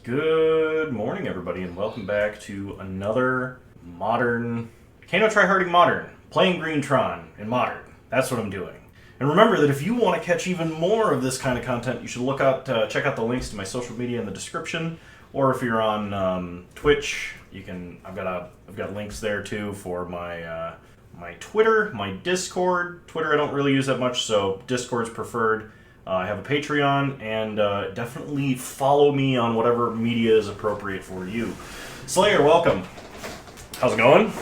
Good morning, everybody, and welcome back to another modern Kano Tryharding Modern, playing Green Tron in Modern. That's what I'm doing. And remember that if you want to catch even more of this kind of content, you should check out the links to my social media in the description, or if you're on Twitch, you can. I've got links there too for my my Twitter, my Discord. Twitter I don't really use that much, so Discord's preferred. I have a Patreon, and definitely follow me on whatever media is appropriate for you. Slayer, welcome. How's it going?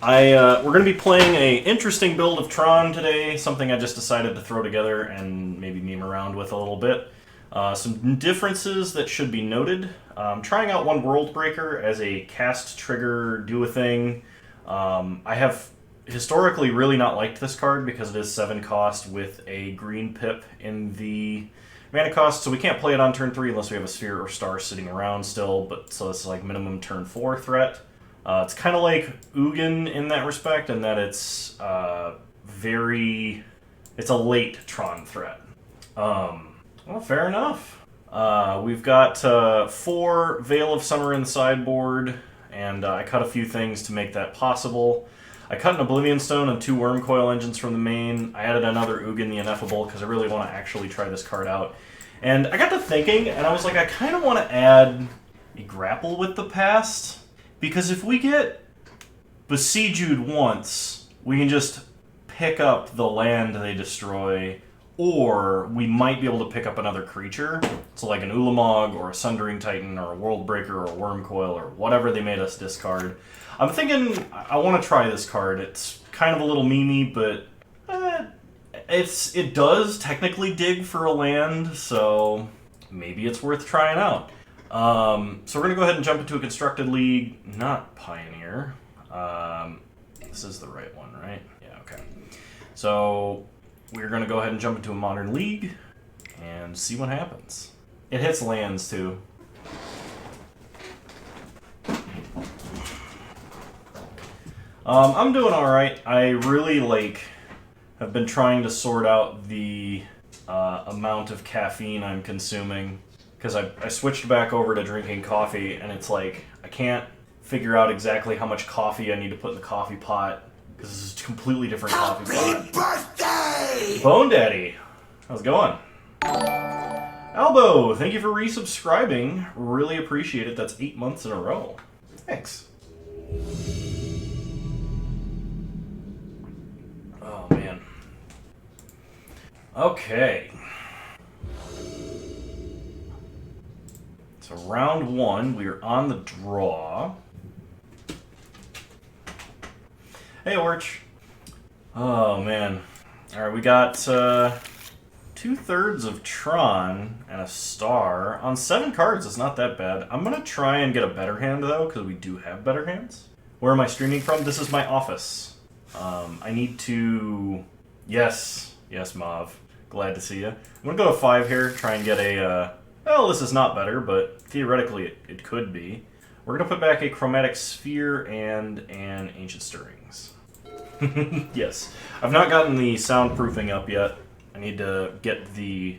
We're going to be playing an interesting build of Tron today, something I just decided to throw together and maybe meme around with a little bit. Some differences that should be noted. Trying out one World Breaker as a cast trigger do-a-thing. I have historically really not liked this card because it is 7 cost with a green pip in the mana cost, so we can't play it on turn 3 unless we have a sphere or star sitting around still, but so this is like minimum turn 4 threat. It's kind of like Ugin in that respect, in that it's it's a late Tron threat. Well, fair enough. We've got 4 Veil of Summer in the sideboard, and I cut a few things to make that possible. I cut an Oblivion Stone and 2 Worm Coil engines from the main. I added another Ugin the Ineffable because I really want to actually try this card out. And I got to thinking, and I was like, I kind of want to add a Grapple with the Past, because if we get Besieged once, we can just pick up the land they destroy, or we might be able to pick up another creature. So like an Ulamog, or a Sundering Titan, or a World Breaker, or a Worm Coil, or whatever they made us discard. I'm thinking I want to try this card. It's kind of a little memey, but it does technically dig for a land, so maybe it's worth trying out. So we're going to go ahead and jump into a Constructed League, not Pioneer. This is the right one, right? Yeah, okay. So we're going to go ahead and jump into a Modern League and see what happens. It hits lands, too. I'm doing alright. I really, have been trying to sort out the amount of caffeine I'm consuming, because I switched back over to drinking coffee, and it's like, I can't figure out exactly how much coffee I need to put in the coffee pot, because this is a completely different coffee pot. Happy birthday! Bone Daddy! How's it going? Albo, thank you for resubscribing. Really appreciate it. That's 8 months in a row. Thanks. Oh, man. Okay. So round 1, we are on the draw. Hey, Orch. Oh, man. Alright, we got 2/3 of Tron and a star. On 7 cards, it's not that bad. I'm going to try and get a better hand, though, because we do have better hands. Where am I streaming from? This is my office. I need to... Yes, Mav. Glad to see you. I'm going to go to 5 here, try and get a... Well, this is not better, but theoretically it could be. We're going to put back a Chromatic Sphere and an Ancient Stirrings. Yes. I've not gotten the soundproofing up yet. I need to get the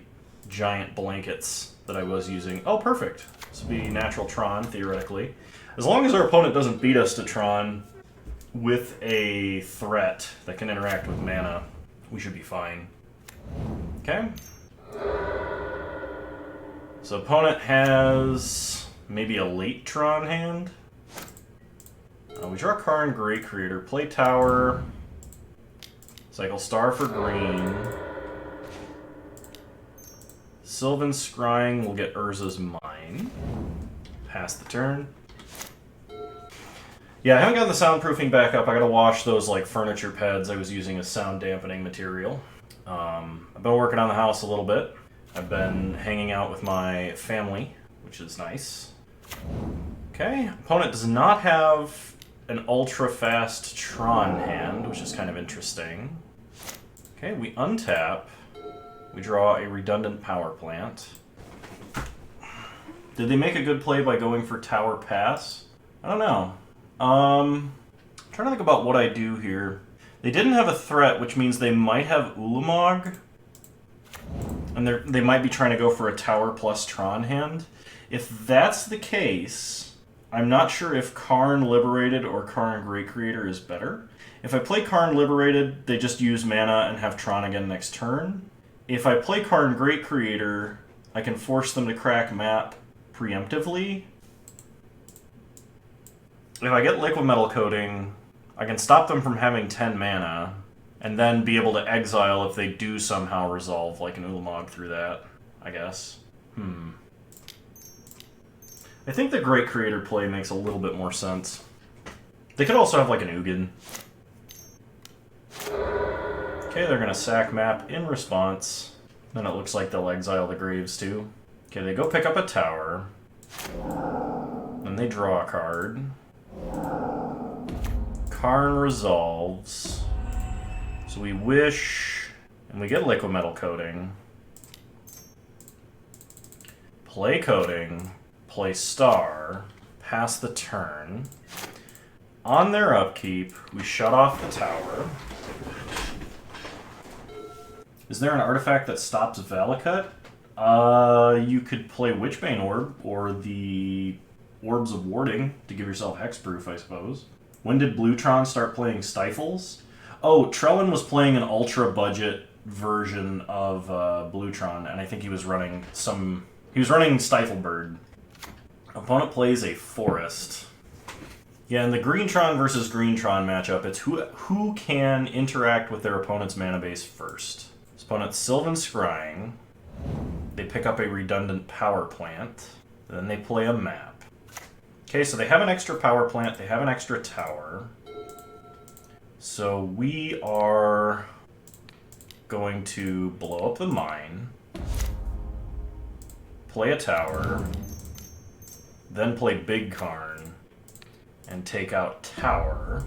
giant blankets that I was using. Oh, perfect. This will be natural Tron, theoretically. As long as our opponent doesn't beat us to Tron with a threat that can interact with mana, we should be fine. Okay. So opponent has maybe a late Tron hand. We draw Karn Great Creator, play Tower, cycle Star for green. Sylvan Scrying will get Urza's Mine. Pass the turn. Yeah, I haven't gotten the soundproofing back up. I gotta wash those furniture pads I was using as sound dampening material. I've been working on the house a little bit. I've been hanging out with my family, which is nice. Okay, opponent does not have an ultra-fast Tron hand, which is kind of interesting. Okay, we untap. We draw a redundant power plant. Did they make a good play by going for Tower Pass? I don't know. I'm trying to think about what I do here. They didn't have a threat, which means they might have Ulamog. And they might be trying to go for a tower plus Tron hand. If that's the case, I'm not sure if Karn Liberated or Karn Great Creator is better. If I play Karn Liberated, they just use mana and have Tron again next turn. If I play Karn Great Creator, I can force them to crack map preemptively. If I get Liquid Metal Coating, I can stop them from having 10 mana, and then be able to exile if they do somehow resolve, like an Ulamog through that, I guess. I think the Great Creator play makes a little bit more sense. They could also have, like, an Ugin. Okay, they're gonna sack map in response. Then it looks like they'll exile the Graves, too. Okay, they go pick up a tower. Then they draw a card. Karn resolves. So we wish, and we get Liquid Metal Coating. Play Coating, play Star, pass the turn. On their upkeep, we shut off the tower. Is there an artifact that stops Valakut? You could play Witchbane Orb, or the Orbs of Warding, to give yourself hexproof, I suppose. When did Bluetron start playing Stifles? Oh, Trellin was playing an ultra-budget version of Bluetron, and I think he was running Stiflebird. Opponent plays a Forest. Yeah, in the Greentron versus Greentron matchup, it's who can interact with their opponent's mana base first. This opponent's Sylvan Scrying. They pick up a redundant power plant. Then they play a map. Okay, so they have an extra power plant, they have an extra tower. So we are going to blow up the mine, play a tower, then play Big Karn, and take out tower.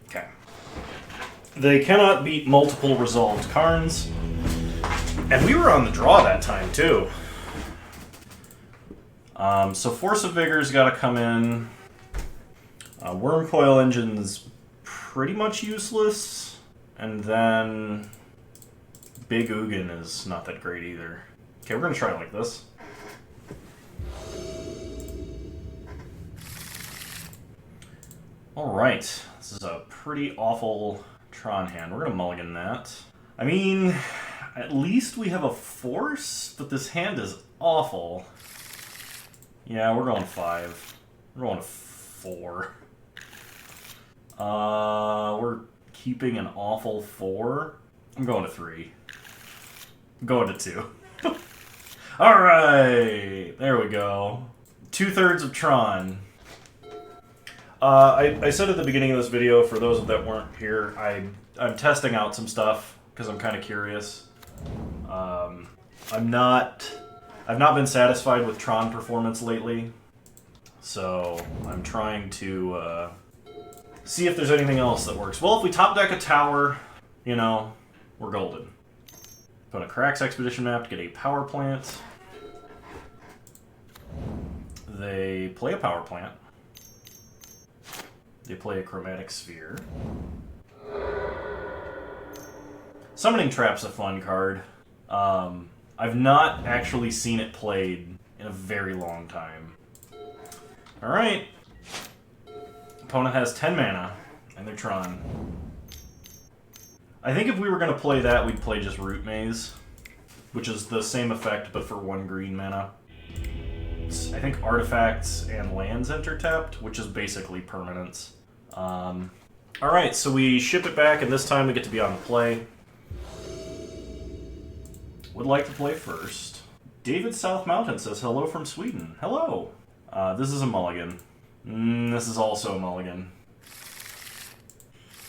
Okay. They cannot beat multiple resolved Karns, and we were on the draw that time too. So Force of Vigor's got to come in. Wormcoil Engine's pretty much useless, and then Big Ugin is not that great either. Okay, we're gonna try it like this. Alright, this is a pretty awful Tron hand. We're gonna mulligan that. I mean, at least we have a force, but this hand is awful. Yeah, we're going 5. We're going to 4. We're keeping an awful 4. I'm going to 3. I'm going to 2. Alright! There we go. 2/3 of Tron. I said at the beginning of this video, for those that weren't here, I'm testing out some stuff, because I'm kind of curious. I've not been satisfied with Tron performance lately, so I'm trying to see if there's anything else that works. Well, if we top deck a tower, you know, we're golden. Opponent cracks Expedition Map to get a power plant. They play a power plant. They play a Chromatic Sphere. Summoning Trap's a fun card. I've not actually seen it played in a very long time. Alright. Opponent has 10 mana, and they're Tron. I think if we were going to play that, we'd play just Root Maze, which is the same effect, but for 1 green mana. I think artifacts and lands enter tapped, which is basically permanence. Alright, so we ship it back, and this time we get to be on the play. Would like to play first. David South Mountain says hello from Sweden. Hello! This is a mulligan. This is also a mulligan.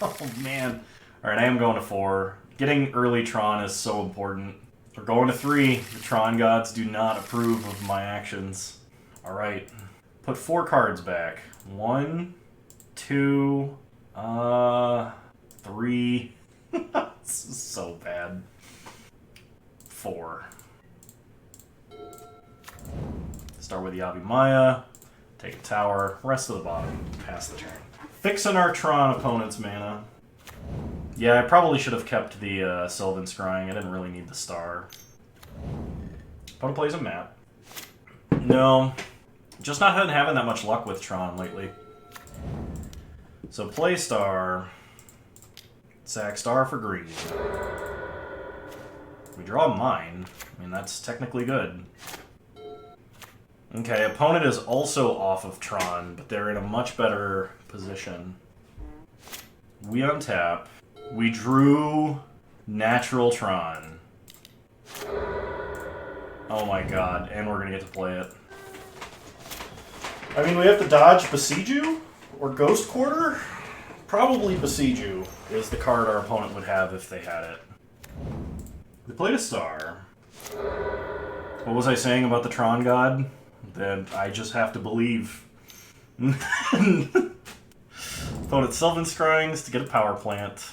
Oh man. Alright, I am going to 4. Getting early Tron is so important. We're going to 3. The Tron gods do not approve of my actions. Alright. Put 4 cards back. 1, 2, 3. This is so bad. 4. Start with Yavi Maya. Take a tower. Rest of the bottom. Pass the turn. Fixing our Tron opponent's mana. Yeah, I probably should have kept the Sylvan Scrying. I didn't really need the star. Opponent plays a map. No. Just not having that much luck with Tron lately. So play star. Sack star for green. We draw mine. I mean, that's technically good. Okay, opponent is also off of Tron, but they're in a much better position. We untap. We drew natural Tron. Oh my god, and we're gonna get to play it. I mean, we have to dodge Besiju or Ghost Quarter? Probably Besiju is the card our opponent would have if they had it. We played a star. What was I saying about the Tron God? That I just have to believe. Opponent Sylvan Scryings to get a power plant.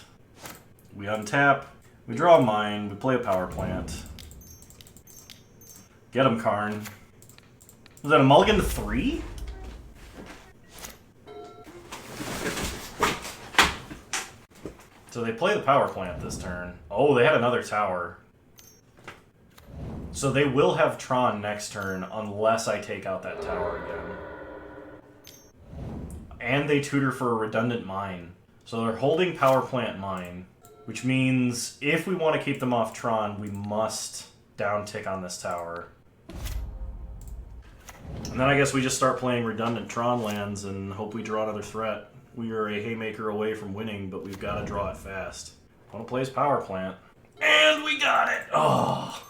We untap. We draw a mine. We play a power plant. Get him, Karn. Was that a mulligan to 3? So they play the power plant this turn. Oh, they had another tower. So they will have Tron next turn unless I take out that tower again. And they tutor for a redundant mine. So they're holding power plant mine, which means if we want to keep them off Tron, we must down tick on this tower. And then I guess we just start playing redundant Tron lands and hope we draw another threat. We are a haymaker away from winning, but we've got to draw it fast. Opponent plays power plant. And we got it! Oh!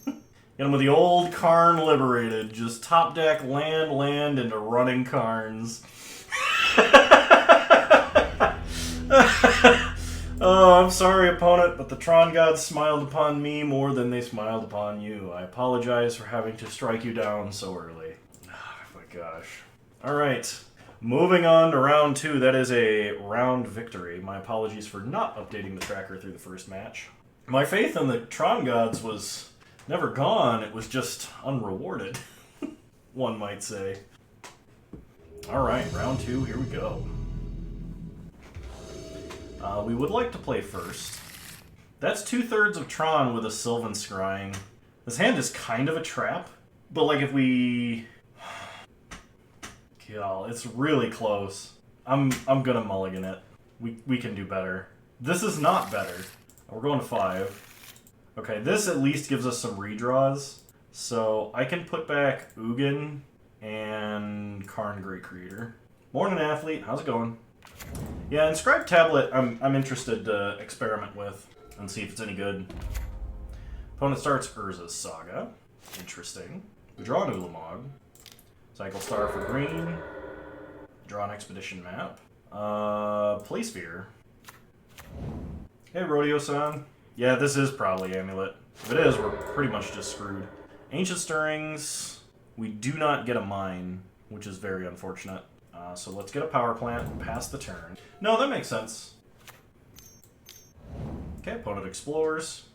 Get him with the old Karn Liberated. Just top deck, land into running Karns. Oh, I'm sorry, opponent, but the Tron gods smiled upon me more than they smiled upon you. I apologize for having to strike you down so early. Oh my gosh. Alright. Moving on to round 2. That is a round victory. My apologies for not updating the tracker through the first match. My faith in the Tron gods was never gone. It was just unrewarded, one might say. Alright, round 2, here we go. We would like to play first. That's 2/3 of Tron with a Sylvan Scrying. This hand is kind of a trap, but like if we... God, it's really close. I'm gonna mulligan it. We can do better. This is not better. We're going to 5. Okay, this at least gives us some redraws. So I can put back Ugin and Karn Great Creator. Morning, athlete. How's it going? Yeah, Inscribed Tablet I'm interested to experiment with and see if it's any good. Opponent starts Urza's Saga. Interesting. We draw an Ulamog. Cycle Star for green. Draw an Expedition map. Play Sphere. Hey, Rodeo-san. Yeah, this is probably Amulet. If it is, we're pretty much just screwed. Ancient Stirrings. We do not get a mine, which is very unfortunate. So let's get a power plant and pass the turn. No, that makes sense. Okay, opponent explores.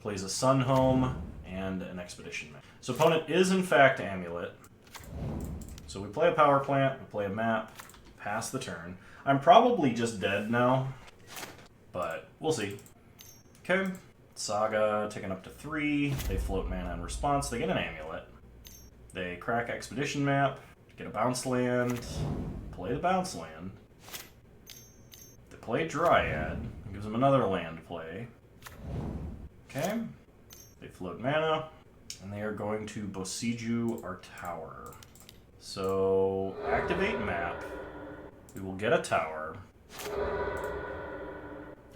Plays a Sun Home and an Expedition map. So opponent is in fact Amulet. So we play a power plant, we play a map, pass the turn. I'm probably just dead now, but we'll see. Okay, Saga taken up to 3. They float mana in response. They get an Amulet. They crack Expedition map. Get a bounce land, play the bounce land. They play Dryad, it gives them another land to play. Okay, they float mana, and they are going to Besiju our tower. So, activate map, we will get a tower,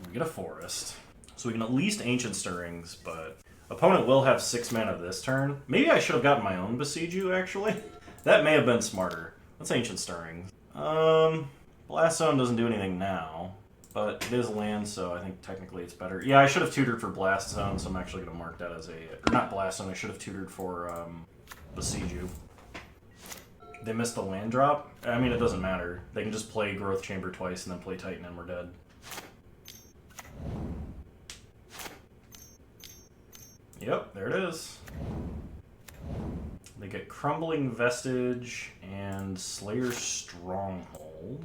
we get a forest. So we can at least Ancient Stirrings, but opponent will have 6 mana this turn. Maybe I should have gotten my own Besiju, actually. That may have been smarter. Let's Ancient Stirrings. Blast Zone doesn't do anything now, but it is land, so I think technically it's better. Yeah, I should have tutored for Blast Zone, so I'm actually going to mark that as a... Or not Blast Zone, I should have tutored for Besiju. They missed the land drop? I mean, it doesn't matter. They can just play Growth Chamber twice and then play Titan and we're dead. Yep, there it is. They get Crumbling Vestige and Slayer's Stronghold,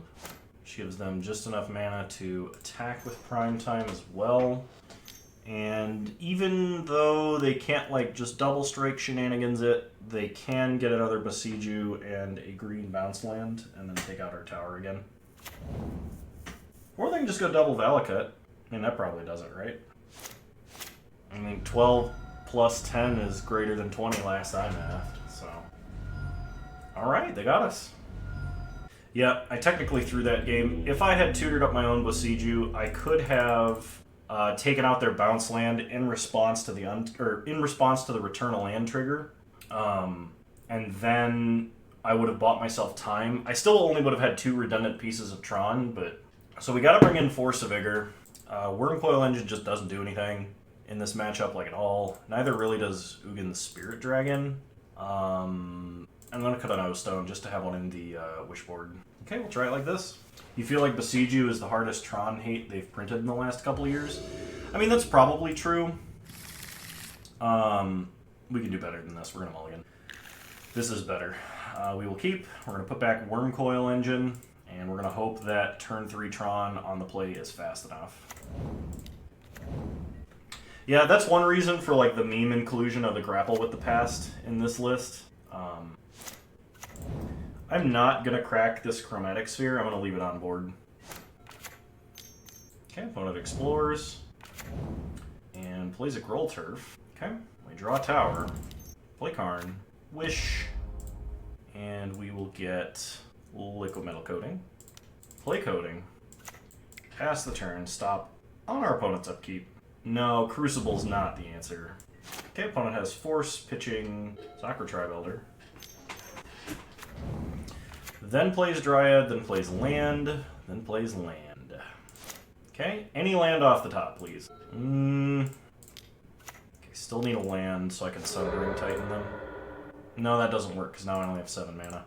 which gives them just enough mana to attack with Prime Time as well. And even though they can't, like, just double strike shenanigans it, they can get another Besiege and a green bounce land, and then take out our tower again. Or they can just go double Valakut. I mean, that probably does it, right? I mean, 12 plus 10 is greater than 20 last I mathed, so... Alright, they got us. Yeah, I technically threw that game. If I had tutored up my own Besiege, I could have taken out their bounce land in response to the return a land trigger, and then I would have bought myself time. I still only would have had 2 redundant pieces of Tron, but so we got to bring in Force of Vigor. Wormcoil Engine just doesn't do anything in this matchup, like, at all. Neither really does Ugin the Spirit Dragon. I'm gonna cut an O-Stone just to have one in the Wishboard. Okay, we'll try it like this. You feel like Besiege is the hardest Tron hate they've printed in the last couple of years? I mean, that's probably true. We can do better than this. We're gonna mulligan. This is better. We will keep. We're gonna put back Wormcoil Engine, and we're gonna hope that turn 3 Tron on the play is fast enough. Yeah, that's one reason for, like, the meme inclusion of the Grapple with the Past in this list. I'm not going to crack this Chromatic Sphere. I'm going to leave it on board. Okay, opponent explores. And plays a Groll Turf. Okay, we draw a tower. Play Karn. Wish. And we will get Liquid Metal Coating. Play Coating. Pass the turn. Stop on our opponent's upkeep. No, Crucible's not the answer. Okay, opponent has Force, pitching Soccer Tri-Builder. Then plays Dryad, then plays land, then plays land. Okay, any land off the top, please. Okay, still need a land so I can Sundering Titan them. No, that doesn't work, because now I only have 7 mana.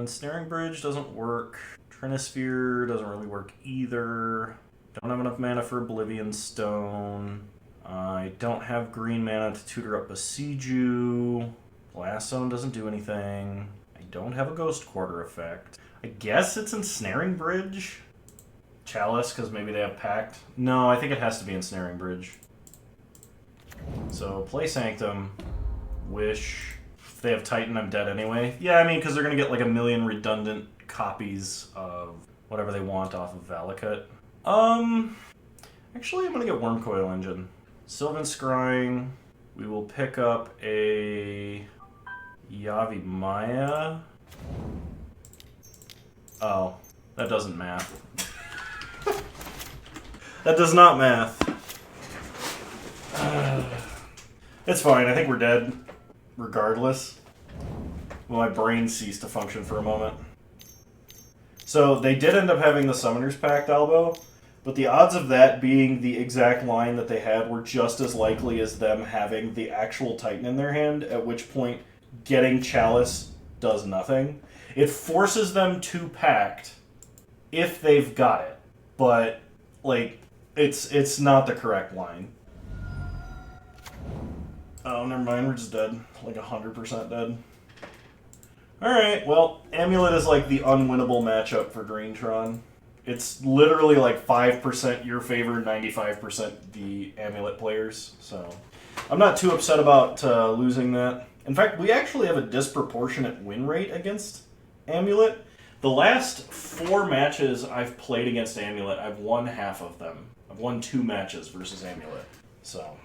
Snaring Bridge doesn't work. Trinisphere doesn't really work either. Don't have enough mana for Oblivion Stone. I don't have green mana to tutor up Besiege. Blast Zone doesn't do anything. I don't have a Ghost Quarter effect. I guess it's Ensnaring Bridge? Chalice, because maybe they have Pact. No, I think it has to be Ensnaring Bridge. So, play Sanctum. Wish. If they have Titan, I'm dead anyway. Yeah, I mean, because they're going to get like a million redundant copies of whatever they want off of Valakut. Actually, I'm going to get Wormcoil Engine. Sylvan Scrying. We will pick up a Yavi Maya. Oh, that doesn't math. That does not math. It's fine, I think we're dead. Regardless. Well, my brain ceased to function for a moment. So, they did end up having the Summoner's Pact elbow, but the odds of that being the exact line that they had were just as likely as them having the actual Titan in their hand, at which point getting Chalice does nothing. It forces them to Pact if they've got it, but, like, it's not the correct line. Oh, never mind, we're just dead. Like 100% dead. Alright, well, Amulet is like the unwinnable matchup for Green Tron. It's literally like 5% your favor, 95% the Amulet players, so... I'm not too upset about losing that. In fact, we actually have a disproportionate win rate against Amulet. The last 4 matches I've played against Amulet, I've won half of them. I've won 2 matches versus Amulet, so...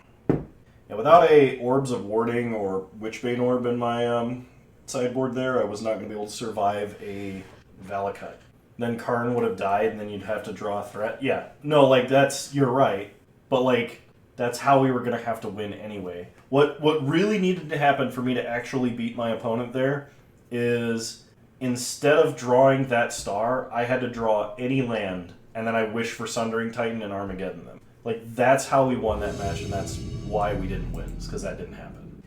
Yeah, without a Orbs of Warding or Witchbane Orb in my sideboard there, I was not going to be able to survive a Valakut. Then Karn would have died, and then you'd have to draw a threat. Yeah, no, like, you're right. But, like, that's how we were going to have to win anyway. What really needed to happen for me to actually beat my opponent there is, instead of drawing that star, I had to draw any land, and then I wish for Sundering Titan and Armageddon them. Like, that's how we won that match, and that's why we didn't win, because that didn't happen.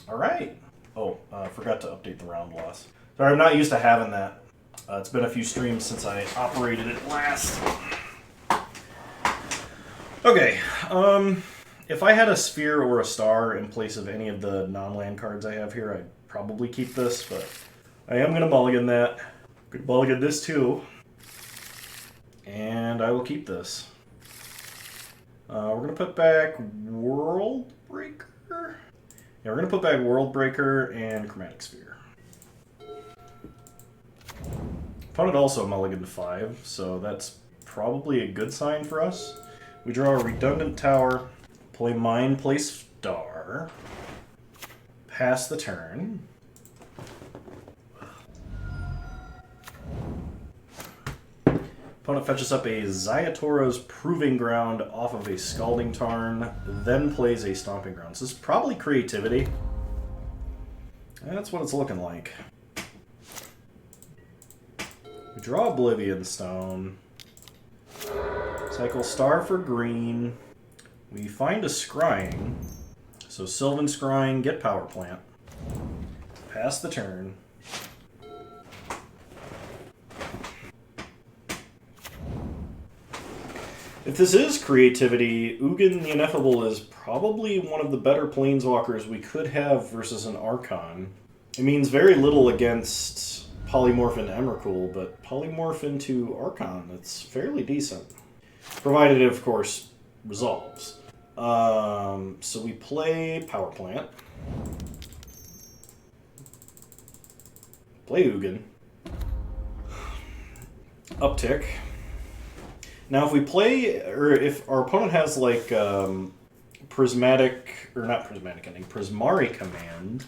Alright. Oh, I forgot to update the round loss. Sorry, I'm not used to having that. It's been a few streams since I operated it last. Okay, if I had a sphere or a star in place of any of the non-land cards I have here, I'd probably keep this, but I am going to mulligan that. I'm going to mulligan this too. And I will keep this. We're going to put back World Breaker. Yeah, we're going to put back World Breaker and Chromatic Sphere. Opponent also mulliganed to 5, so that's probably a good sign for us. We draw a redundant tower, play Mine, play Star, pass the turn. Opponent fetches up a Zayatoro's Proving Ground off of a Scalding Tarn, then plays a Stomping Ground. So this is probably creativity. That's what it's looking like. We draw Oblivion Stone. Cycle Star for green. We find a Scrying. So Sylvan Scrying, get Power Plant. Pass the turn. If this is creativity, Ugin the Ineffable is probably one of the better planeswalkers we could have versus an Archon. It means very little against Polymorph into Emrakul, but Polymorph into Archon, it's fairly decent. Provided it, of course, resolves. So we play Power Plant. Play Ugin. Uptick. Now, if we play, or if our opponent has like Prismatic, or not Prismatic Ending, Prismari Command,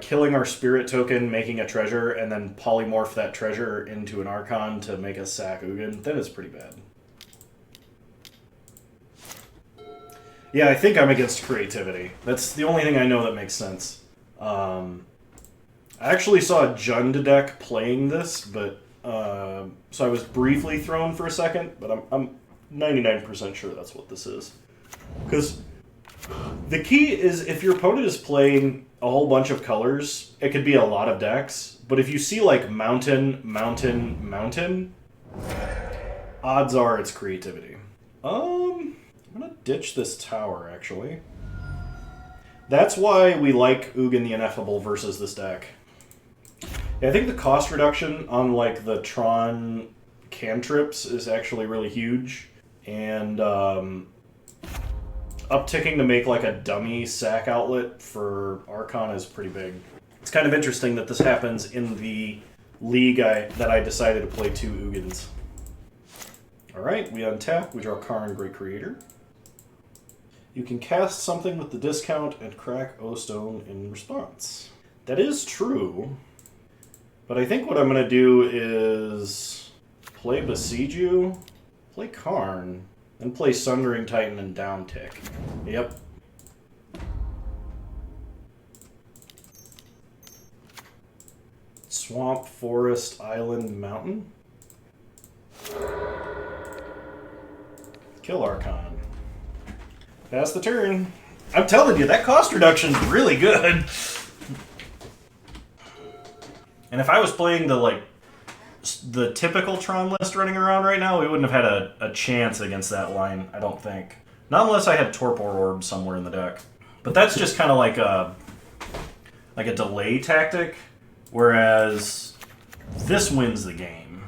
killing our Spirit token, making a treasure, and then polymorph that treasure into an Archon to make us sack Ugin, then it's pretty bad. Yeah, I think I'm against creativity. That's the only thing I know that makes sense. I actually saw a Jund deck playing this, but so I was briefly thrown for a second, but I'm 99% sure that's what this is. Because the key is if your opponent is playing a whole bunch of colors, it could be a lot of decks, but if you see like mountain, mountain, mountain, odds are it's creativity. I'm gonna ditch this tower, actually. That's why we like Ugin the Ineffable versus this deck. Yeah, I think the cost reduction on like the Tron cantrips is actually really huge, and upticking to make like a dummy sack outlet for Archon is pretty big. It's kind of interesting that this happens in the league that I decided to play 2 Ugins. Alright, we untap, we draw Karn, Great Creator. You can cast something with the discount and crack O-Stone in response. That is true, but I think what I'm going to do is play Besiege You, play Karn, and play Sundering Titan and downtick. Yep. Swamp, Forest, Island, Mountain. Kill Archon. Pass the turn. I'm telling you, that cost reduction's really good. And if I was playing the typical Tron list running around right now, we wouldn't have had a chance against that line, I don't think. Not unless I had Torpor Orb somewhere in the deck. But that's just kind of like a delay tactic, whereas this wins the game,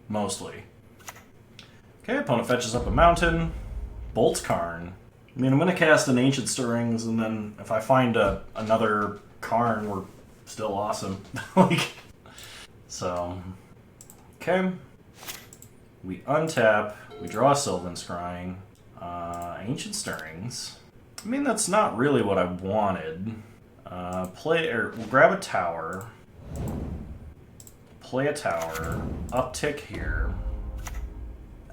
mostly. Okay, opponent fetches up a mountain, bolts Karn. I mean, I'm going to cast an Ancient Stirrings, and then if I find another Karn, we're still awesome. So, okay. We untap, we draw Sylvan Scrying, Ancient Stirrings. I mean, that's not really what I wanted. We'll grab a tower, play a tower, uptick here,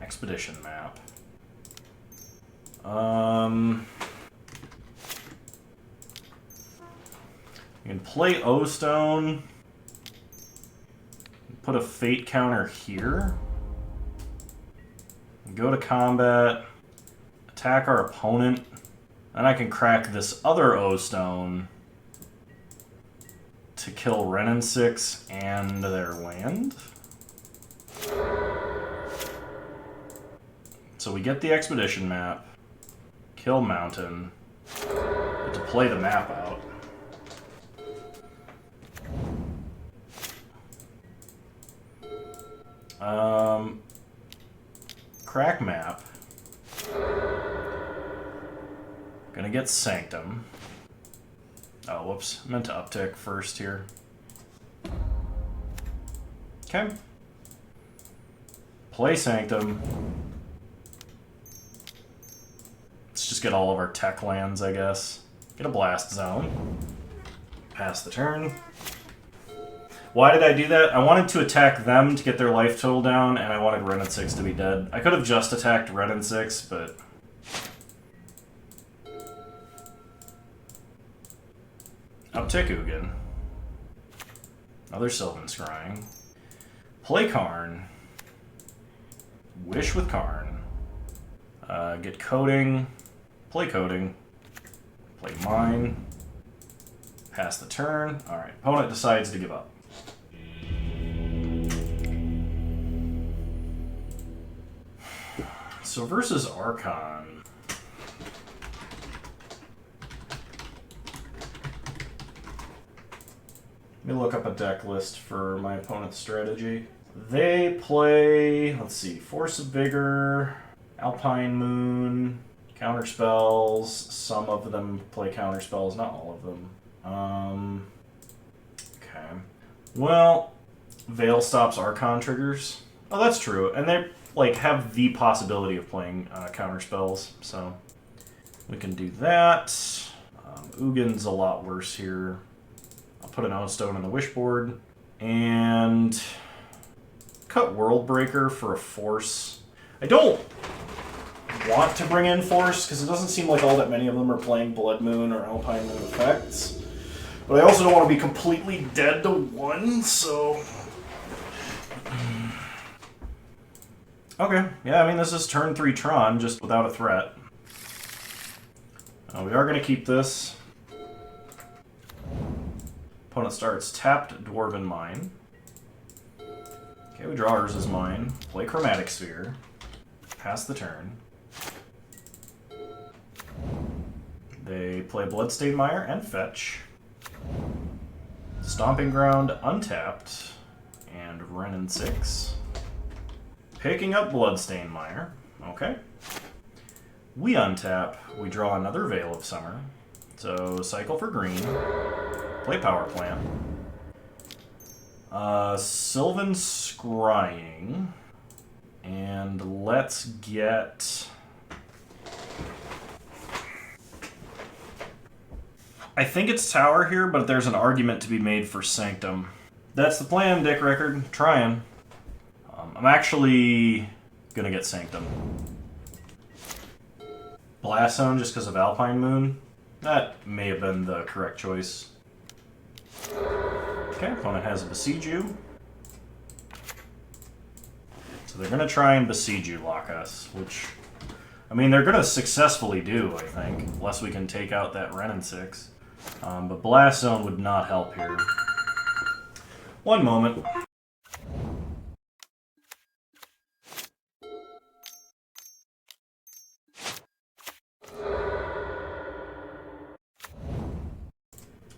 Expedition Map. You can play O-Stone, put a Fate counter here, go to combat, attack our opponent, and I can crack this other O-Stone to kill Renin 6 and their land. So we get the Expedition Map, kill Mountain, get to play the map out. Crack map. Gonna get Sanctum. Oh, whoops. I meant to uptick first here. Okay. Play Sanctum. Let's just get all of our tech lands, I guess. Get a Blast Zone. Pass the turn. Why did I do that? I wanted to attack them to get their life total down, and I wanted Ren and 6 to be dead. I could have just attacked Ren and 6, but... Uptick Ugin. Another Sylvan Scrying. Play Karn. Wish with Karn. Get Coding. Play Coding. Play Mine. Pass the turn. Alright, opponent decides to give up. So versus Archon. Let me look up a deck list for my opponent's strategy. They play, let's see, Force of Vigor, Alpine Moon, Counterspells. Some of them play Counterspells, not all of them. Okay. Well, Veil stops Archon triggers. Oh, that's true. And they like have the possibility of playing Counterspells, so we can do that. Ugin's a lot worse here. I'll put an O-Stone on the Wishboard. And cut Worldbreaker for a Force. I don't want to bring in Force, because it doesn't seem like all that many of them are playing Blood Moon or Alpine Moon effects. But I also don't want to be completely dead to one, so... Okay, yeah, I mean, this is turn 3 Tron, just without a threat. We are going to keep this. Opponent starts tapped Dwarven Mine. Okay, we draw Urza's Mine. Play Chromatic Sphere. Pass the turn. They play Bloodstained Mire and fetch. Stomping Ground untapped. And Ren and 6. Picking up Bloodstained Mire. Okay. We untap. We draw another Veil of Summer. So cycle for green. Play Power Plant. Sylvan Scrying. And let's get... I think it's Tower here, but there's an argument to be made for Sanctum. That's the plan, Dick Rickard. Trying. I'm actually gonna get Sanctum. Blast Zone just because of Alpine Moon. That may have been the correct choice. Okay, opponent has a Besiege. So they're gonna try and Besiege lock us, which, I mean, they're gonna successfully do, I think, unless we can take out that Ren and 6. But Blast Zone would not help here. One moment.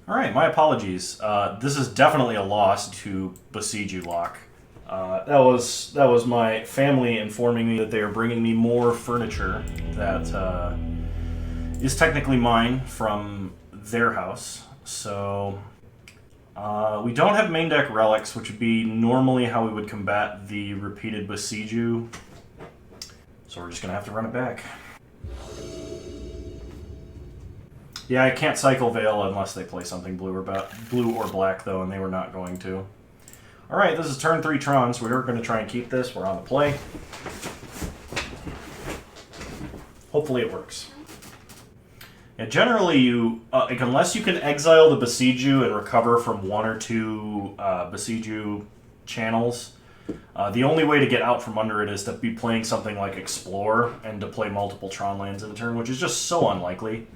Alright, my apologies. This is definitely a loss to Besiege Lock. That was my family informing me that they are bringing me more furniture that is technically mine from their house. So we don't have main deck relics, which would be normally how we would combat the repeated Besiege. So we're just gonna have to run it back. Yeah, I can't cycle Veil unless they play something blue or black, though, and they were not going to. Alright, this is turn 3 Tron, so we are going to try and keep this. We're on the play. Hopefully it works. Yeah, generally, you like, unless you can exile the Besiege and recover from 1 or 2 Besiege channels, the only way to get out from under it is to be playing something like Explore and to play multiple Tron lands in a turn, which is just so unlikely.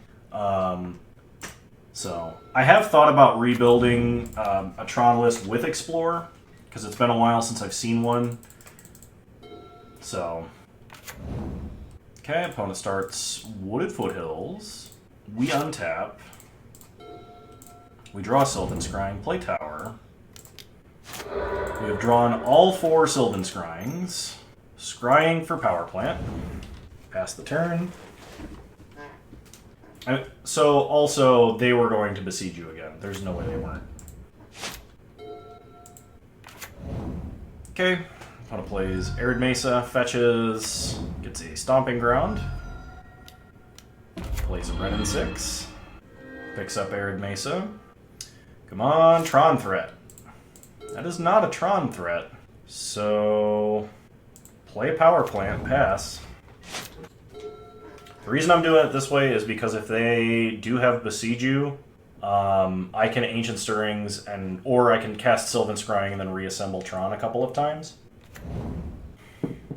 So I have thought about rebuilding a Tron list with Explore, because it's been a while since I've seen one. So, okay, opponent starts Wooded Foothills. We untap. We draw Sylvan Scrying, play Tower. We have drawn all 4 Sylvan Scryings. Scrying for Power Plant. Pass the turn. So, also, they were going to besiege you again. There's no way they weren't. Okay. Opponent plays Arid Mesa, fetches, gets a Stomping Ground. Plays a Red and 6. Picks up Arid Mesa. Come on, Tron threat. That is not a Tron threat. So, play Power Plant, pass. The reason I'm doing it this way is because if they do have Besiege You, I can Ancient Stirrings, or I can cast Sylvan Scrying and then reassemble Tron a couple of times.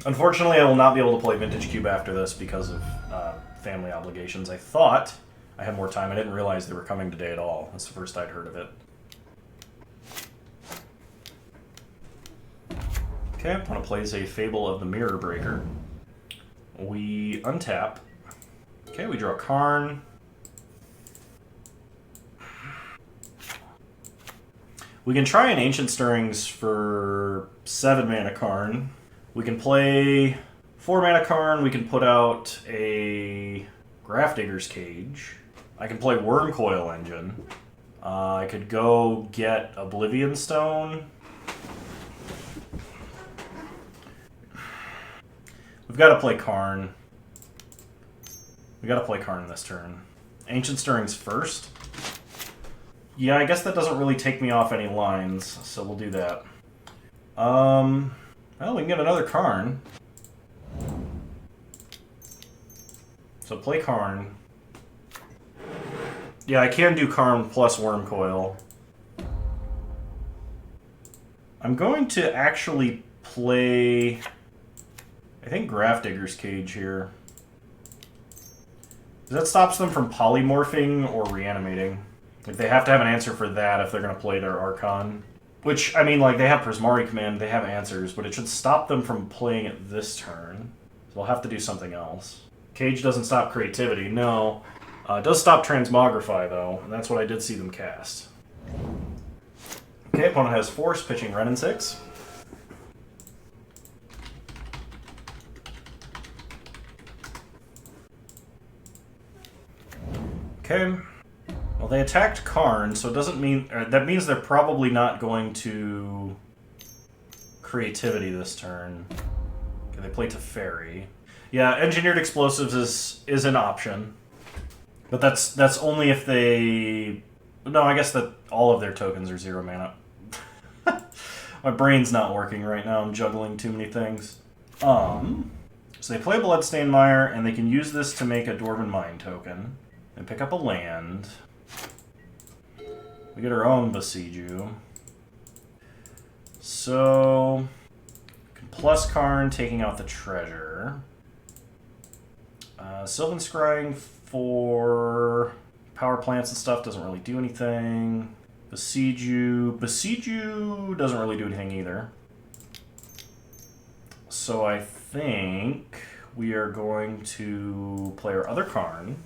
Unfortunately, I will not be able to play Vintage Cube after this because of family obligations. I thought I had more time. I didn't realize they were coming today at all. That's the first I'd heard of it. Okay, opponent plays a Fable of the Mirror Breaker. We untap. Okay, we draw Karn. We can try an Ancient Stirrings for 7 mana Karn. We can play 4 mana Karn. We can put out a Grafdigger's Cage. I can play Wormcoil Engine. I could go get Oblivion Stone. We've got to play Karn. We got to play Karn this turn. Ancient Stirrings first. Yeah, I guess that doesn't really take me off any lines, so we'll do that. Well, we can get another Karn. So play Karn. Yeah, I can do Karn plus Wormcoil. I'm going to actually play, I think, Grafdigger's Cage here. That stops them from polymorphing or reanimating. Like, they have to have an answer for that if they're going to play their Archon. Which, I mean, like, they have Prismari Command, they have answers, but it should stop them from playing it this turn. So they'll have to do something else. Cage doesn't stop creativity, no. It does stop Transmogrify, though, and that's what I did see them cast. Okay, opponent has Force, pitching Red and 6. Okay. Well, they attacked Karn, so it doesn't mean... that means they're probably not going to creativity this turn. Okay, they play Teferi. Yeah, Engineered Explosives is an option. But that's only if they... No, I guess that all of their tokens are 0 mana. My brain's not working right now. I'm juggling too many things. So they play Bloodstained Mire, and they can use this to make a Dwarven Mine token. And pick up a land. We get our own Besiege You. So... plus Karn, taking out the treasure. Sylvan Scrying for power plants and stuff doesn't really do anything. Besiege You. Besiege You doesn't really do anything either. So I think we are going to play our other Karn.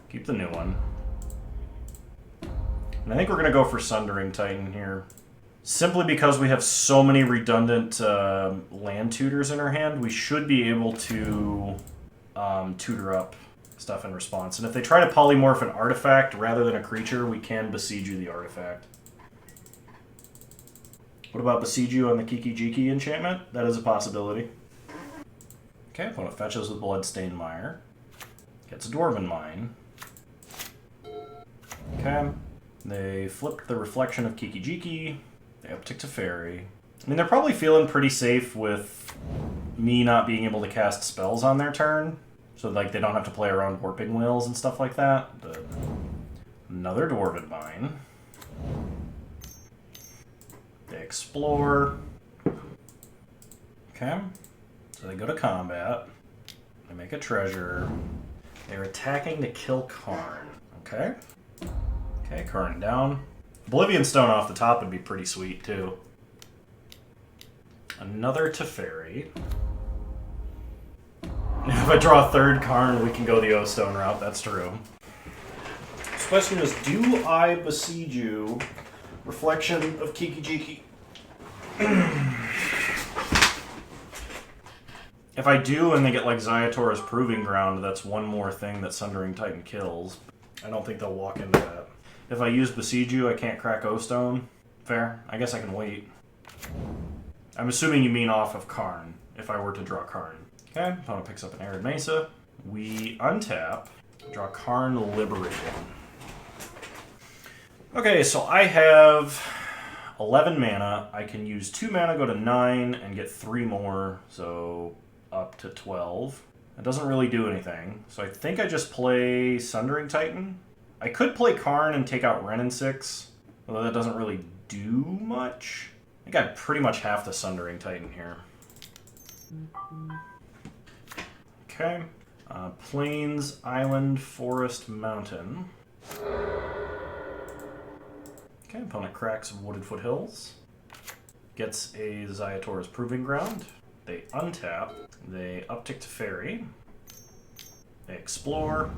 Keep the new one. And I think we're going to go for Sundering Titan here. Simply because we have so many redundant land tutors in our hand, we should be able to tutor up stuff in response. And if they try to polymorph an artifact rather than a creature, we can Besiege You the artifact. What about Besiege You on the Kiki-Jiki enchantment? That is a possibility. Okay, opponent fetches with Bloodstained Mire. Gets a Dwarven Mine. Okay. They flipped the Reflection of Kiki-Jiki. They uptick to Teferi. I mean, they're probably feeling pretty safe with me not being able to cast spells on their turn. So, like, they don't have to play around Warping Whales and stuff like that. But another Dwarven Mine. They explore. Okay. So they go to combat. They make a treasure. They're attacking to kill Karn. Okay. Okay, Karn down. Oblivion Stone off the top would be pretty sweet, too. Another Teferi. If I draw a third Karn, we can go the O-Stone route. That's true. This question is, do I Besiege You? Reflection of Kiki-Jiki. If I do and they get like Zayator's Proving Ground, that's one more thing that Sundering Titan kills. I don't think they'll walk into that. If I use Besiege You, I can't crack O-Stone. Fair. I guess I can wait. I'm assuming you mean off of Karn, if I were to draw Karn. Okay, opponent picks up an Arid Mesa. We untap, draw Karn Liberated. Okay, so I have 11 mana. I can use 2 mana, go to 9, and get 3 more, so up to 12. It doesn't really do anything, so I think I just play Sundering Titan. I could play Karn and take out Ren in 6, although that doesn't really do much. I think I pretty much have the Sundering Titan here. Okay. Plains, Island, Forest, Mountain. Okay, opponent cracks Wooded Foothills. Gets a Zayator's Proving Ground. They untap. They uptick to Fairy. They explore.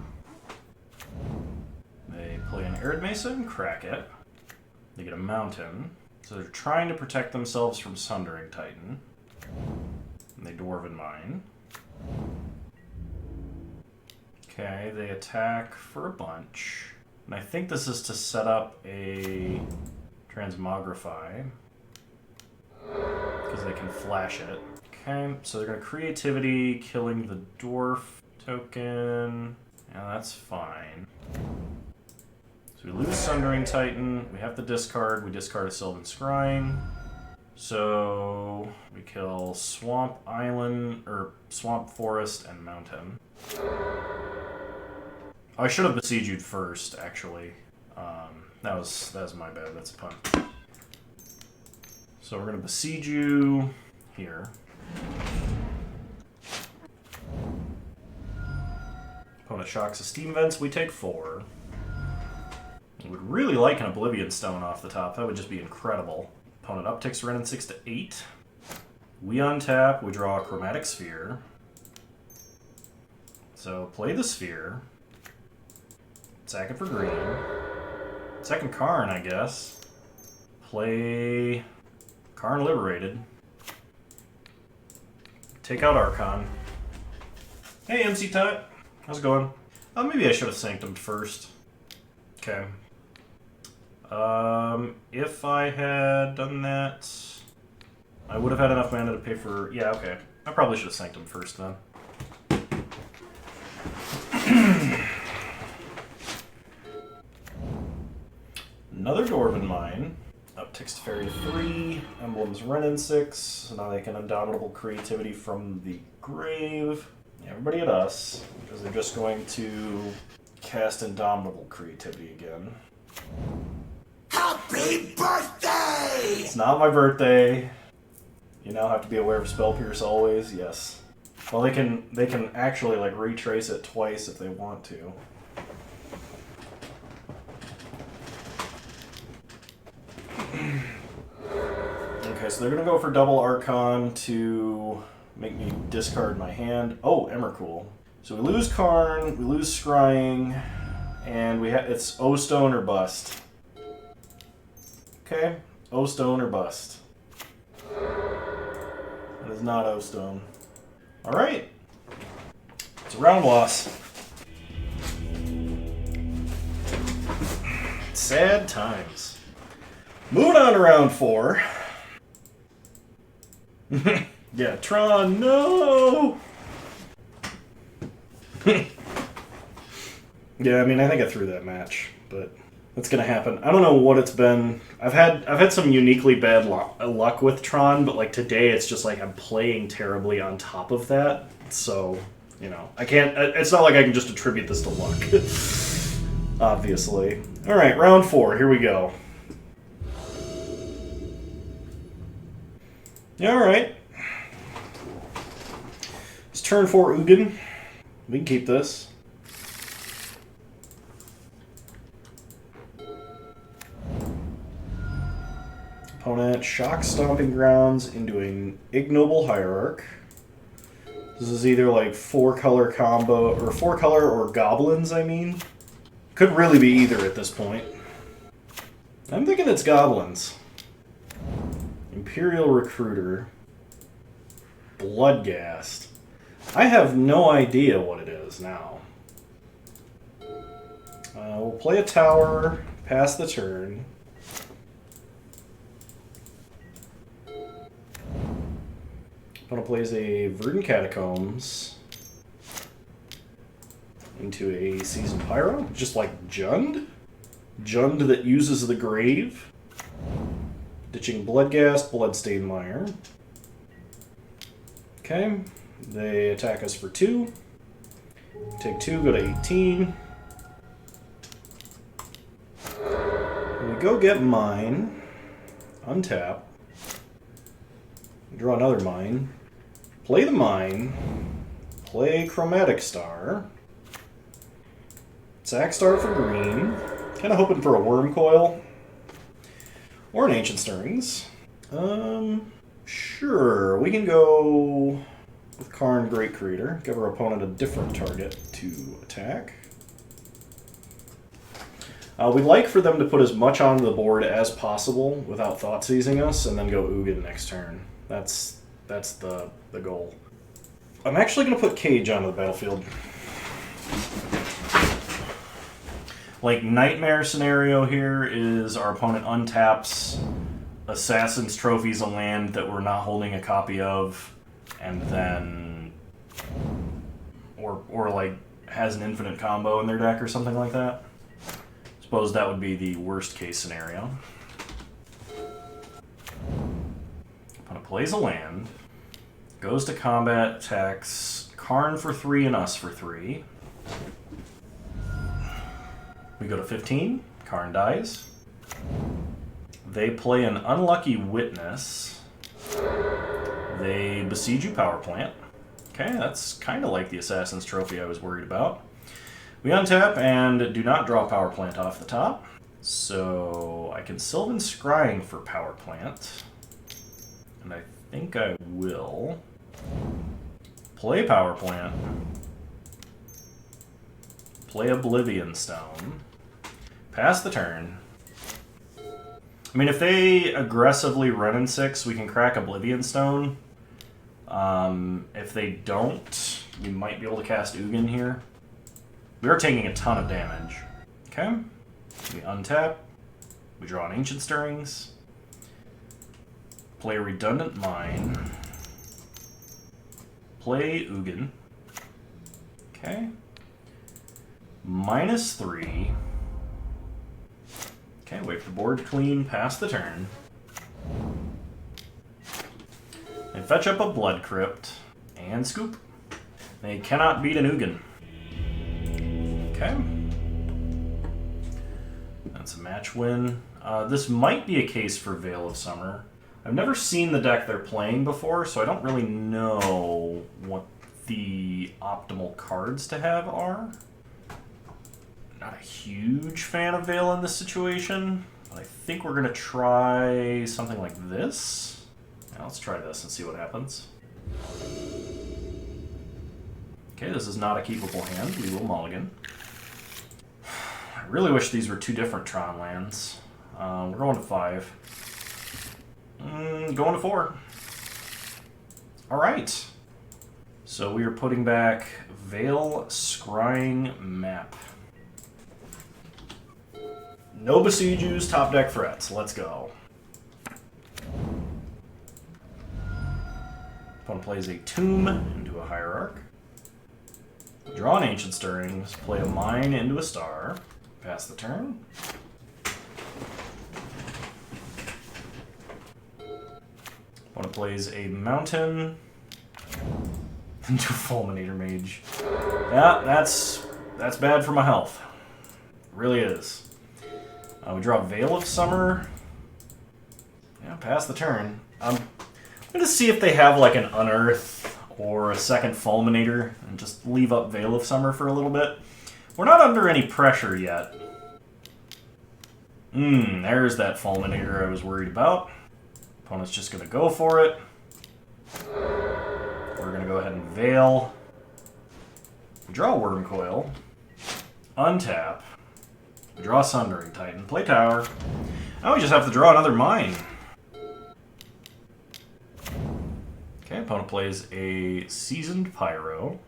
They play an Arid Mesa and crack it. They get a Mountain. So they're trying to protect themselves from Sundering Titan. And they Dwarven Mine. Okay, they attack for a bunch. And I think this is to set up a Transmogrify. Because they can flash it. Okay, so they're going to Creativity, killing the Dwarf token. Yeah, that's fine. So we lose Sundering Titan, we have to discard, we discard a Sylvan Scrying. So we kill Swamp Island, or Swamp Forest and Mountain. Oh, I should have Besieged You first, actually. That was my bad, that's a pun. So we're going to Besiege You here. Opponent shocks a Steam Vents, we take 4. I would really like an Oblivion Stone off the top. That would just be incredible. Opponent upticks Ren in 6 to 8. We untap, we draw a Chromatic Sphere. So play the Sphere. Sack it for green. Second Karn, I guess. Play Karn Liberated. Take out Archon. Hey, MC Tut. How's it going? Oh, maybe I should have Sanctumed first. Okay. If I had done that, I would have had enough mana to pay for... Yeah, okay. I probably should have Sanctumed first, then. Another Dwarven Mine. Upticks to Fairy to 3. Emblems Ren in 6. So now they can Indomitable Creativity from the grave. Everybody at us, because they're just going to cast Indomitable Creativity again. Happy birthday! It's not my birthday. You now have to be aware of Spell Pierce always. Yes. Well, they can actually like retrace it twice if they want to. Okay, so they're gonna go for double Archon to make me discard my hand. Oh, Emrakul. So we lose Karn, we lose Scrying, and it's O-Stone or bust. Okay, O-Stone or bust. That is not O-Stone. Alright. It's a round loss. Sad times. Moving on to round 4. Yeah, Tron, no! Yeah, I mean, I think I threw that match, but that's gonna happen. I don't know what it's been. I've had some uniquely bad luck with Tron, but like today it's just like I'm playing terribly on top of that. So, you know, I can't. It's not like I can just attribute this to luck. Obviously. All right, round 4. Here we go. Yeah, all right. It's turn 4 Ugin. We can keep this. Opponent shocks Stomping Grounds into an Ignoble Hierarch. This is either like 4-color combo, or 4-color or goblins, I mean. Could really be either at this point. I'm thinking it's goblins. Imperial Recruiter. Bloodghast. I have no idea what it is now. We'll play a tower, pass the turn. Opponent plays a Verdant Catacombs into a Seasoned Pyro, just like Jund. Jund that uses the grave. Ditching Bloodghast, Bloodstained Mire. Okay, they attack us for 2. Take 2, go to 18. We go get mine. Untap. Draw another mine. Play the mine. Play Chromatic Star. Sack Star for green. Kind of hoping for a Worm Coil. Or an Ancient Stirrings. Sure. We can go with Karn Great Creator. Give our opponent a different target to attack. We'd like for them to put as much onto the board as possible without thought seizing us, and then go Ugin next turn. That's the goal. I'm actually going to put Cage onto the battlefield. Like, nightmare scenario here is our opponent untaps Assassin's Trophies, a land that we're not holding a copy of, and then or like has an infinite combo in their deck or something like that. Suppose that would be the worst case scenario. Opponent plays a land, goes to combat, attacks Karn for 3 and us for 3. We go to 15, Karn dies. They play an Unlucky Witness. They besiege you Power Plant. Okay, that's kind of like the Assassin's Trophy I was worried about. We untap and do not draw Power Plant off the top. So I can Sylvan Scrying for Power Plant. And I think I will play Power Plant. Play Oblivion Stone. Pass the turn. I mean, if they aggressively run in 6, we can crack Oblivion Stone. If they don't, we might be able to cast Ugin here. We are taking a ton of damage. Okay. We untap. We draw an Ancient Stirrings. Play a Redundant Mine. Play Ugin. Okay. -3. Okay, wait for the board to clean, pass the turn. They fetch up a Blood Crypt and scoop. They cannot beat an Ugin. Okay. That's a match win. This might be a case for Veil of Summer. I've never seen the deck they're playing before, so I don't really know what the optimal cards to have are. Not a huge fan of Veil in this situation, but I think we're going to try something like this. Yeah, let's try this and see what happens. Okay, this is not a keepable hand. We will mulligan. I really wish these were 2 different Tron lands. We're going to 5. Going to 4. Alright. So we are putting back Veil Scrying Map. No Besieges, top deck threats. Let's go. Opponent plays a Tomb into a Hierarch. Draw an Ancient Stirrings, play a Mine into a Star. Pass the turn. Opponent plays a Mountain into a Fulminator Mage. Yeah, that's bad for my health. It really is. We draw Veil of Summer. Yeah, pass the turn. I'm going to see if they have like an Unearth or a second Fulminator and just leave up Veil of Summer for a little bit. We're not under any pressure yet. There's that Fulminator I was worried about. Opponent's just going to go for it. We're going to go ahead and Veil. Draw a Worm Coil. Untap. Draw Sundering Titan. Play Tower. Now we just have to draw another Mine. Okay, opponent plays a Seasoned Pyro.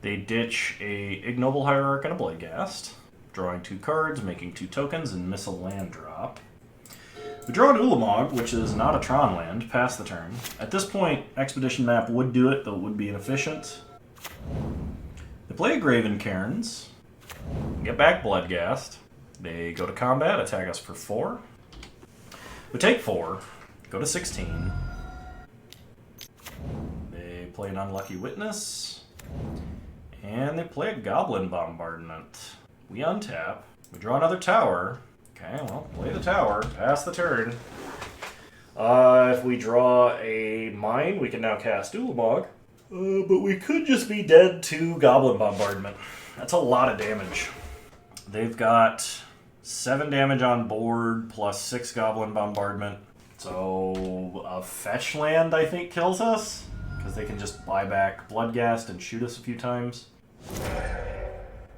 They ditch a Ignoble Hierarch and a Bloodghast, drawing 2 cards, making 2 tokens, and miss a land drop. We draw an Ulamog, which is not a Tron land, pass the turn. At this point, Expedition Map would do it, though it would be inefficient. They play a Graven Cairns, get back Bloodghast. They go to combat, attack us for 4. We take 4, go to 16. They play an Unlucky Witness, and they play a Goblin Bombardment. We untap, we draw another tower. Okay, well, play the tower, pass the turn. If we draw a mine, we can now cast Ulamog. But we could just be dead to Goblin Bombardment. That's a lot of damage. They've got 7 damage on board, plus 6 Goblin Bombardment. So a fetch land, I think, kills us. Because they can just buy back Bloodghast and shoot us a few times.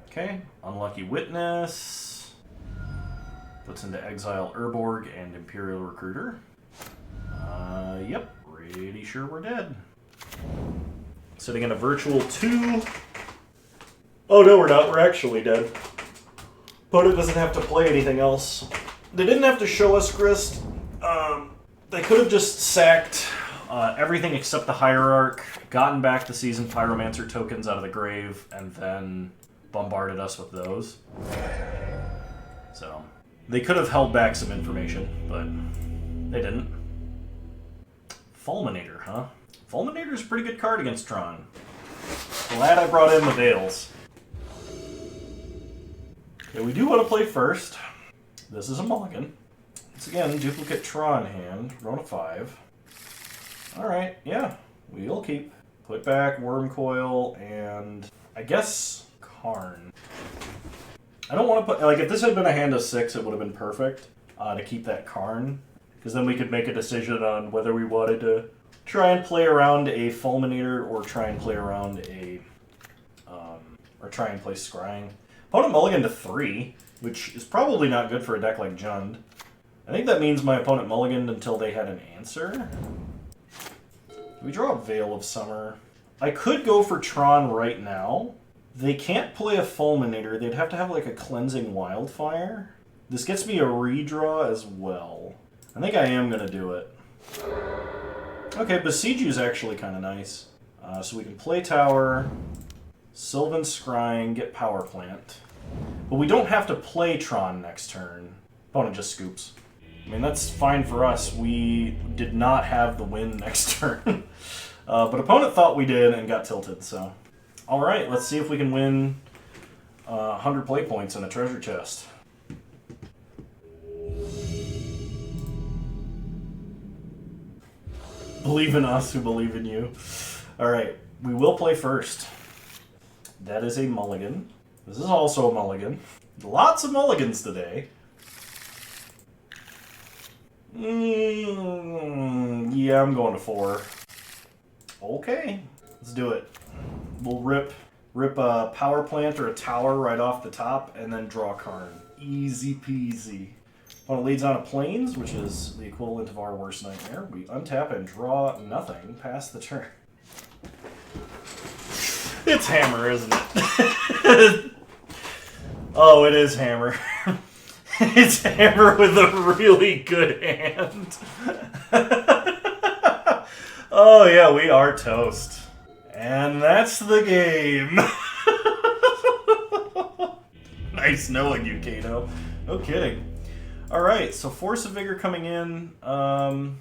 Okay, Unlucky Witness. Puts into exile Urborg and Imperial Recruiter. Yep, pretty sure we're dead. Sitting in a virtual 2. Oh no, we're not. We're actually dead. Opponent doesn't have to play anything else. They didn't have to show us Grist. They could have just sacked everything except the Hierarch, gotten back the Seasoned Pyromancer tokens out of the grave, and then bombarded us with those. So, they could have held back some information, but they didn't. Fulminator, huh? Fulminator's a pretty good card against Tron. Glad I brought in the Veils. Okay, we do want to play first. This is a mulligan. Once again, duplicate Tron hand, roll a 5. Alright, yeah, we'll keep. Put back Wormcoil and I guess Karn. I don't want to put, like, if this had been a hand of 6, it would have been perfect to keep that Karn. Because then we could make a decision on whether we wanted to try and play around a Fulminator or try and play around a, or try and play Scrying. Opponent mulligan to 3, which is probably not good for a deck like Jund. I think that means my opponent mulliganed until they had an answer. We draw a Veil of Summer. I could go for Tron right now. They can't play a Fulminator. They'd have to have like a Cleansing Wildfire. This gets me a redraw as well. I think I am going to do it. Okay, Besiege's actually kind of nice. So we can play Tower, Sylvan Scrying, get Power Plant. But we don't have to play Tron next turn. Opponent just scoops. I mean, that's fine for us. We did not have the win next turn. But opponent thought we did and got tilted, so. Alright, let's see if we can win 100 play points in a treasure chest. Believe in us who believe in you. Alright, we will play first. That is a mulligan. This is also a mulligan. Lots of mulligans today. Yeah, I'm going to 4. Okay, let's do it. We'll rip a Power Plant or a Tower right off the top, and then draw Karn. Easy peasy. Opponent leads on a Plains, which is the equivalent of our worst nightmare. We untap and draw nothing. Pass the turn. It's Hammer, isn't it? Oh, it is Hammer. It's Hammer with a really good hand. Oh yeah, we are toast. And that's the game. Nice knowing you, Kano. No kidding. Alright, so Force of Vigor coming in. I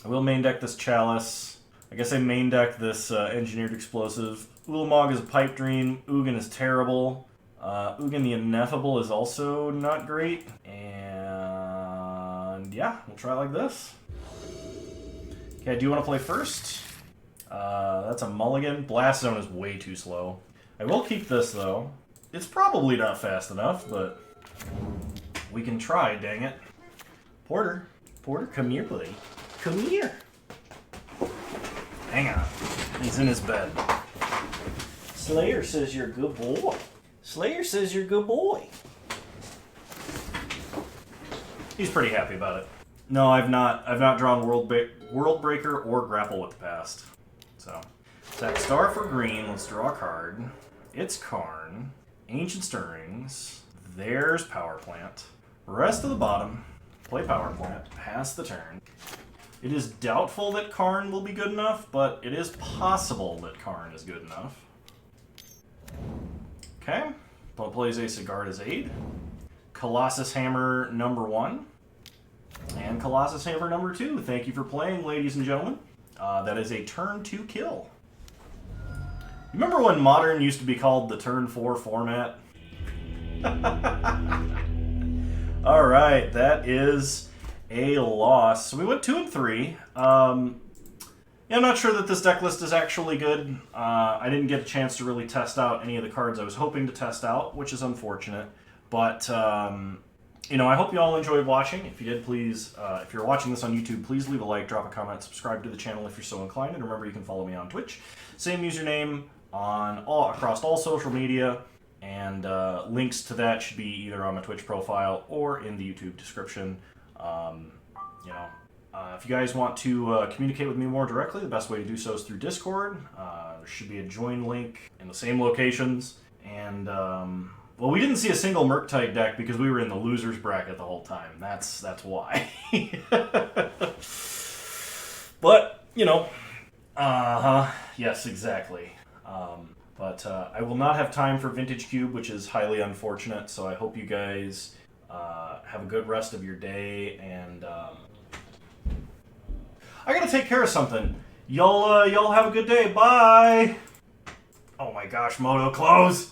will main deck this Chalice. I guess I main deck this Engineered Explosive. Ulamog is a Pipe Dream. Ugin is terrible. Ugin the Ineffable is also not great. And yeah, we'll try like this. Okay, do you want to play first? That's a mulligan. Blast Zone is way too slow. I will keep this, though. It's probably not fast enough, but we can try, dang it. Porter. Porter, come here, buddy. Come here. Hang on. He's in his bed. Slayer says you're a good boy. Slayer says you're a good boy. He's pretty happy about it. No, I've not. I've not drawn World Breaker or Grapple with the Past. So, attack star for green. Let's draw a card. It's Karn. Ancient Stirrings. There's Power Plant. Rest of the bottom. Play Power Plant. Pass the turn. It is doubtful that Karn will be good enough, but it is possible that Karn is good enough. Okay. Opponent plays Ace of Guard as aid. Colossus Hammer number 1. And Colossus Hammer number 2. Thank you for playing, ladies and gentlemen. That is a turn 2 kill. Remember when Modern used to be called the turn 4 format? Alright, that is a loss. So we went 2 and 3. Yeah, I'm not sure that this deck list is actually good. I didn't get a chance to really test out any of the cards I was hoping to test out, which is unfortunate. But, you know, I hope you all enjoyed watching. If you did, please, if you're watching this on YouTube, please leave a like, drop a comment, subscribe to the channel if you're so inclined, and remember you can follow me on Twitch. Same username across all social media, and links to that should be either on my Twitch profile or in the YouTube description. You know, if you guys want to communicate with me more directly, the best way to do so is through Discord. There should be a join link in the same locations. And, well, we didn't see a single Murktide deck because we were in the loser's bracket the whole time. That's why. But, you know, yes, exactly. But I will not have time for Vintage Cube, which is highly unfortunate. So I hope you guys have a good rest of your day, and I gotta take care of something. Y'all have a good day. Bye. Oh my gosh, Moto, close.